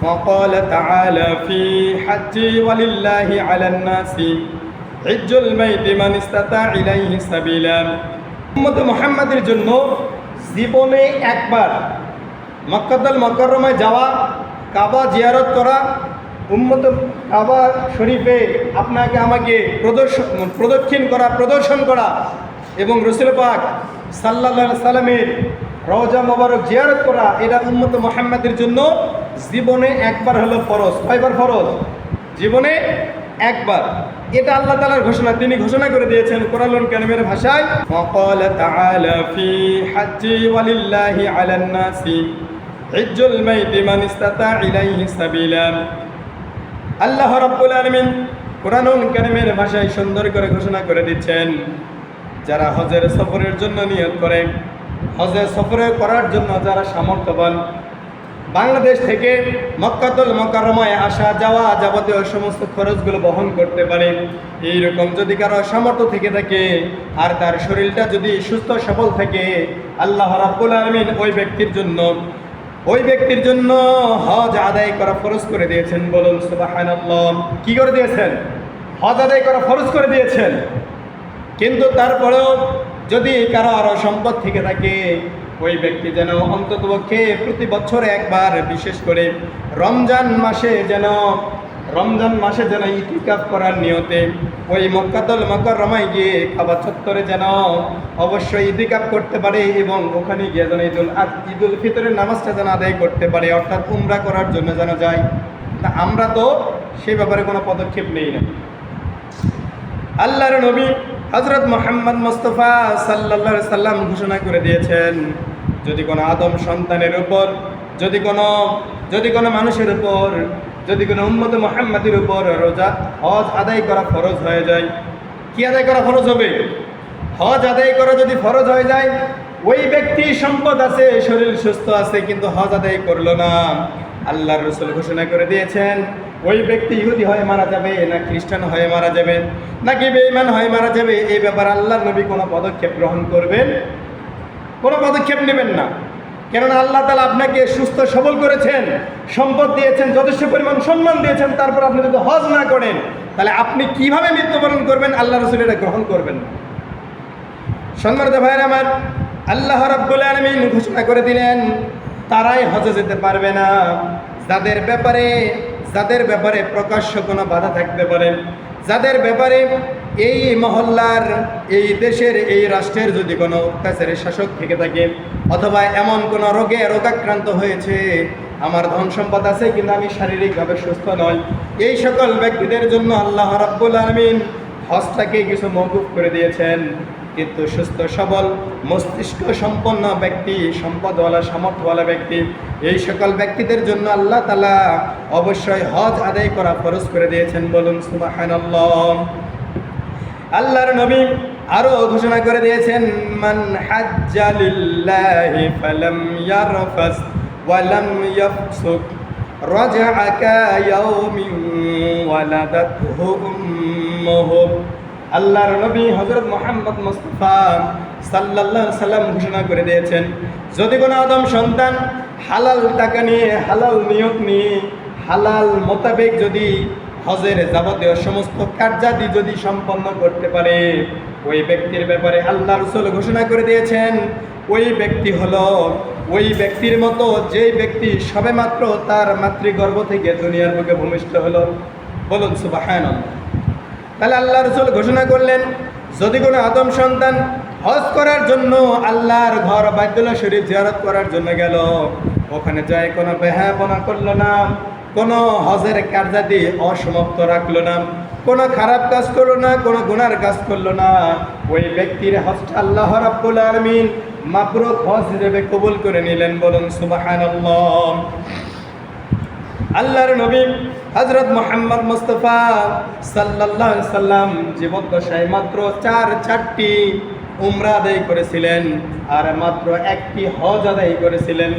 وقال تعالى في حج ولله على الناس حج البيت من استطاع إليه سبيلا উম্মত মুহাম্মাদের জন্য জীবনে একবার মক্কাতুল মুকাররমায় যাওয়া, কাবা জিয়ারত করা, উম্মত কাবা শরীফে আপনাকে আমাকে প্রদর্শন করা এবং রাসূল পাক সাল্লাল্লাহু আলাইহি সাল্লামের রওজা মোবারক জিয়ারত করা, এটা উম্মত মুহাম্মাদের জন্য জীবনে একবার হলো ফরজ। কয়বার ফরজ? জীবনে একবার। এটা আল্লাহ তাআলার ঘোষণা, তিনি ঘোষণা করে দিয়েছেন কোরআনুল কারীমের ভাষায়, وقال تعالى في حج ولله على الناس حج البيت من استطاع إليه سبيلا। আল্লাহ রাব্বুল আলামিন কোরআনুল কারীমের ভাষায় সুন্দর করে ঘোষণা করে দিচ্ছেন, যারা হজের সফরের জন্য নিয়ত করে, হজের সফরে করার জন্য যারা সামর্থ্যবান, বাংলাদেশ থেকে মক্কাতুল মুকাররমায় আসা যাওয়া যাবতীয় সমস্ত খরচগুলো বহন করতে পারে, এইরকম যদি কারো সামর্থ্য থেকে থাকে আর তার শরীরটা যদি সুস্থ সবল থাকে, আল্লাহ রাব্বুল আলামিন ওই ব্যক্তির জন্য হজ আদায় করা ফরজ করে দিয়েছেন। বলুন সুবহানাল্লাহ। কি করে দিয়েছেন? হজ আদায় করা ফরজ করে দিয়েছেন। কিন্তু তারপরেও যদি কারো আরও সম্পদ থেকে থাকে, ওই ব্যক্তি যেন অন্ততপক্ষে প্রতি বছর একবার, বিশেষ করে রমজান মাসে যেন ইতিকাফ করার নিয়তে ওই মক্কাতুল মুকাররমায় গিয়ে কাবা চত্বরে যেন অবশ্যই ইতিকাফ করতে পারে এবং ওখানে গিয়ে যেন ঈদুল ফিতরের নামাজটা যেন আদায় করতে পারে, অর্থাৎ উমরা করার জন্য যেন যায়। তা আমরা তো সেই ব্যাপারে কোনো পদক্ষেপ নেই না। আল্লাহর নবী হযরত মুহাম্মদ মুস্তাফা সাল্লাল্লাহু আলাইহি সাল্লাম ঘোষণা করে দিয়েছেন, যদি কোনো আদম সন্তানের উপর, যদি কোনো মানুষের উপর, যদি কোনো উম্মত মুহাম্মাদের উপর হজ আদায় করা ফরজ হয়ে যায়। কি আদায় করা ফরজ হবে? হজ আদায় করা যদি ফরজ হয়ে যায়, ওই ব্যক্তি সম্পদ আছে, শরীর সুস্থ আছে, কিন্তু হজ আদায় করলো না, আল্লাহর রাসূল ঘোষণা করে দিয়েছেন ওই ব্যক্তি ইহুদি হয়ে মারা যাবে, না খ্রিস্টান হয়ে মারা যাবে, নাকি বেঈমান হয়ে মারা যাবে, এই ব্যাপারে আল্লাহর নবী কোনো পদক্ষেপ গ্রহণ করবেন? কোনো পদক্ষেপ নেবেন না। কেননা আল্লাহ তাআলা আপনাকে সুস্থ সবল করেছেন, সম্পদ দিয়েছেন, যথেষ্ট পরিমাণ সম্মান দিয়েছেন, তারপর আপনি যদি হজ না করেন, তাহলে আপনি কিভাবে মৃত্যুবরণ করবেন? আল্লাহ রাসূল এটা গ্রহণ করবেন না। সম্মানিত ভাইরা আমার, আল্লাহ রাব্বুল আলামিন ঘোষণা করে দিলেন তারাই হজে যেতে পারবে না যাদের ব্যাপারে প্রকাশ্য কোনো বাধা থাকতে পারে, যাদের ব্যাপারে এই মহল্লার, এই দেশের, এই রাষ্ট্রের যদি কোনো অত্যাচারের শাসক থেকে থাকে, অথবা এমন কোনো রোগাক্রান্ত হয়েছে, আমার ধন সম্পদ আছে কিন্তু আমি শারীরিকভাবে সুস্থ নয়, এই সকল ব্যক্তিদের জন্য আল্লাহ রাব্বুল আলামিন হজটাকে কিছু মওকুফ করে দিয়েছেন। কিন্তু সুস্থ সবল মস্তিষ্ক সম্পন্ন ব্যক্তি, সম্পদওয়ালা, সামর্থ্যওয়ালা ব্যক্তি, এই সকল ব্যক্তিদের জন্য আল্লাহ তাআলা অবশ্যই হজ আদায় করা ফরজ করে দিয়েছেন। বলুন সুবহানাল্লাহ। আল্লাহর নবী আরো ঘোষণা করে দিয়েছেন, মান হাজ্জা লিল্লাহি ফালাম ইয়ারফাস ওয়া লাম ইয়াফসুক রাজআ কায়াউমিন ওয়ালাদাতহু উম্মুহু। আল্লাহর নবী হযরত মুহাম্মদ মুস্তাফা সাল্লাল্লাহু আলাইহি সাল্লাম ঘোষণা করে দিয়েছেন, যদি কোনো আদম সন্তান হালাল টাকা নিয়ে, হালাল নিয়ত নিয়ে, হালাল মোতাবেক যদি হজের যাবতীয় সমস্ত কার্যাদি যদি সম্পন্ন করতে পারে, ওই ব্যক্তির ব্যাপারে আল্লাহ রাসূল ঘোষণা করে দিয়েছেন, ওই ব্যক্তি হলো ওই ব্যক্তির মতো যে ব্যক্তি সবেমাত্র তার মাতৃগর্ভ থেকে দুনিয়ার বুকে ভূমিষ্ঠ হলো। বলুন সুবহানাল্লাহ। তাহলে আল্লাহ রাসূল ঘোষণা করলেন, যদি কোনো আদম সন্তান হজ করার জন্য আল্লাহর ঘর বাইতুল্লাহ শরীফ জিয়ারত করার জন্য গেল, ওখানে যায় কোনো বেহায়াপনা করলো না, কোনো হজের কার্যাদি অসমাপ্ত রাখলো না, কোনো খারাপ কাজ করলো না, কোনো গুনার কাজ করলো না, ওই ব্যক্তির হজটা আল্লাহ রাব্বুল আলামিন মাবরুর হজ হিসেবে কবুল করে নিলেন। বলুন সুবহানাল্লাহ। আল্লাহর নবী হযরত মুহাম্মদ মুস্তাফা সাল্লাল্লাহু আলাইহি সাল্লাম জীবদ্দশায় মাত্র চারটি উমরা আদায় করেছিলেন আর মাত্র একটি হজ আদায় করেছিলেন।